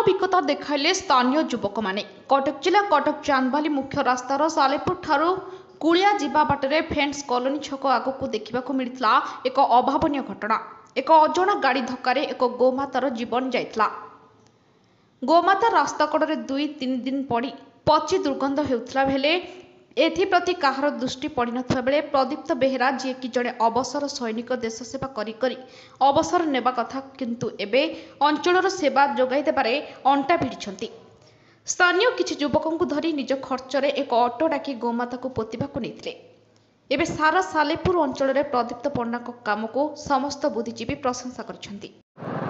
ମାନविकता देखाइले स्थानीय युवक माने। कटक जिला कटक चांदबाली मुख्य रास्तार सालेपुर ठारू कुलिया जिबा बाटरे फ्रेंड्स कॉलोनी छक आगक देखा मिलता एक अभावन घटना। एक अजणा गाड़ी धक्कर एक गोमातार जीवन जाइतला। गोमाता रास्ता कड़े 2-3 दिन पड़ी पची दुर्गंध होउतला भेले एथिप्रति काहार दृष्टि पड़ी नथिबा बेले प्रदीप्त बेहेरा जी कि जड़े अवसर सैनिक देश सेवा करी करी अवसर नेबा कथा किंतु एबे अंचलर सेवा जोगाई देबारे अंटा भिड़िछंती। स्थानीय किछि युवकंकु धरी निज खर्चरे एक ऑटो डाकी गोमाता को पोतिबाकु नेथिले। एबे सारा सालेपुर अंचल रे प्रदीप्त पंडा को काम को समस्त बुद्धिजीवी प्रशंसा करछंती।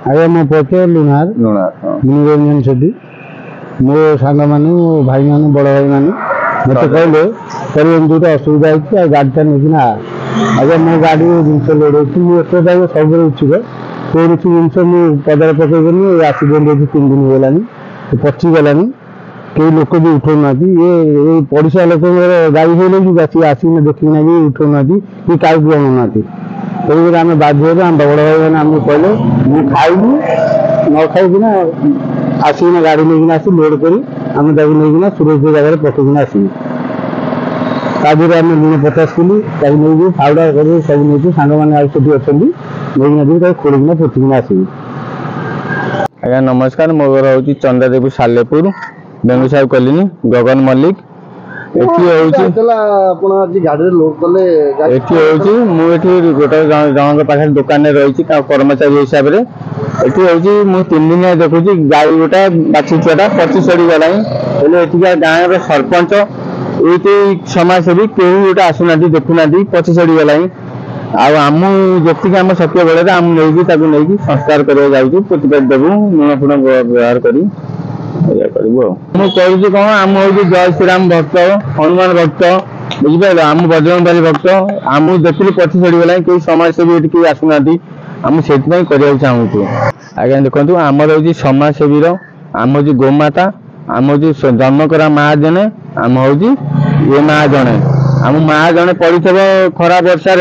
आगे मो पचे लुनार मनोरंजन छथि मो सांग माने भाई माने बड़ भाई माने मत कहले करियन दुटा असुविधा है गाड़ी निकिना आगे मो गाड़ी जिनस लोड मुझे सब इच्छुक कौन जिनस मुझे पदार पकईबनी एक्सीडेंट हो 3 दिन होगलानी पची गलानी कई लोक भी उठाऊना ये पड़ोसा लोक गाड़ी हो आसिक देखना भी उठाऊना कि क्या अनुना तेज आम बाध्य आम बड़ भाई मैंने आमको कहले मुझे खाइबू न खाइकिना आसिक गाड़ी नहीं आसी लोड कर नहीं सुरक्षित जगह पकईना आसबू तादेह आम लुण 50 किलो नहीं फाउडा कर सब नहीं सांग मैंने अच्छा नहीं खोलिना पोतिकिना आसबू। आज्ञा नमस्कार मो घर हूँ चंदादेवी सालेपुर बेंगुसार कॉलोनी गगन मल्लिक गोटे जन पाखे दुकान रही कर्मचारी हिसाब से ये मुझे 3 दिन देखुची गाड़ी गोटा बाछी छुआ पची चढ़ी गला गाँव सरपंच ये समाजसेवी केही गोटे आसुना देखुना पची चढ़ी गला आम जी आम सत्य बेले आम नहीं संस्कार करवा पोतिपात देवु लुण फुण व्यवहार कर कौन आम हूँ जय श्रीराम भक्त हनुमान भक्त बुझिपार आम बजरंग बाली भक्त आम देखिए पची चढ़ी गला कई समाजसेवी ये आसुना आम से करने चाहूँ। आज्ञा देखो आमर हूँ समाजसेवी आम हूँ गोमाता आम हूँ जन्म करा माँ जने आम हूँ ये माँ जड़े आम माँ जड़े पड़ी खरा वर्षा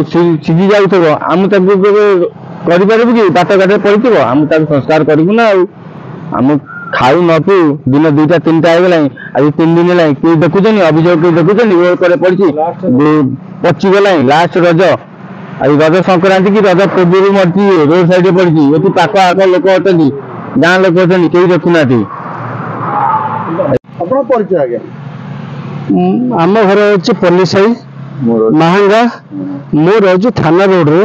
सीझी जाऊ आम करू कि बाट घाटे पड़ी आम संस्कार करूँ ना आम खाऊ न पी दिन 2-3टा होगा आज 3 दिन है किए देखुन अभियोग किए देखुन पड़ी पची गला लास्ट रज आज रज संक्रांति की रज पूर्व मरती रोड साइड पड़ी ये पाख आख लोक अच्छा गाँ लोक अच्छा कई देखुना आम घर हूँ पल्लीसाई महांगा मोर हूँ थाना रोड रे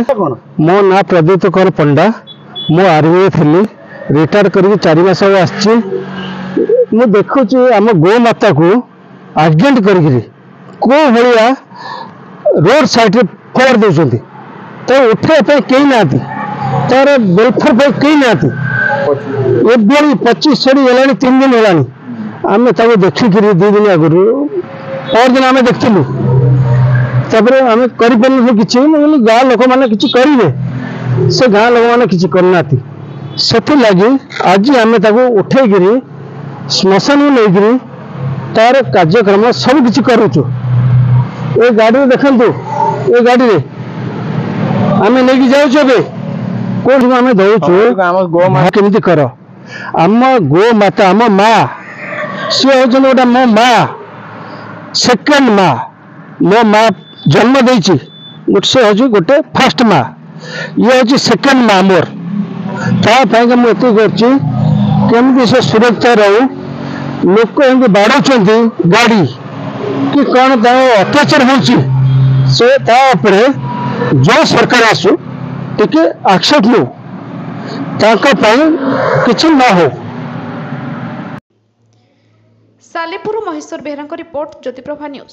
मो ना प्रदीप्त कर पंडा मो आर्मी थी रिटायर कर 4 मास आसी देखुची आम गो माता को एक्सीडेंट कर रोड साइड फोड़ दौरान तो उठाई कई ना तार वेलफेयर कई ना ये 25 चढ़ी गला 3 दिन है आम देखिक 2 दिन आगु पर दिन आम देखलु आम कर गाँ लोक मैंने कि करेंगे से गाँ लोक मैंने कि करना से लगी आज आम उठेकरी श्मशान नहीं तार कार्यक्रम सब किसी करुचु ये गाड़ी देखु ये गाड़ी आम नहीं जाऊे कौन आम दौचु केमी कर आम गो माता आम माँ सी हूँ गोटे मो माँ सेकेंड माँ मो माँ जन्म देती से हूँ गोटे फर्स्ट माँ ये हूँ सेकेंड माँ मोर तापाई मुझे कमी से सुरक्षा रो लोक एमती बाड़े गाड़ी कि कौन अत्याचार होपरे जो सरकार आसु टे एक्सेप्ट नो किसी न हो। Salepur Maheshwar Behera report Jyotiprabha news.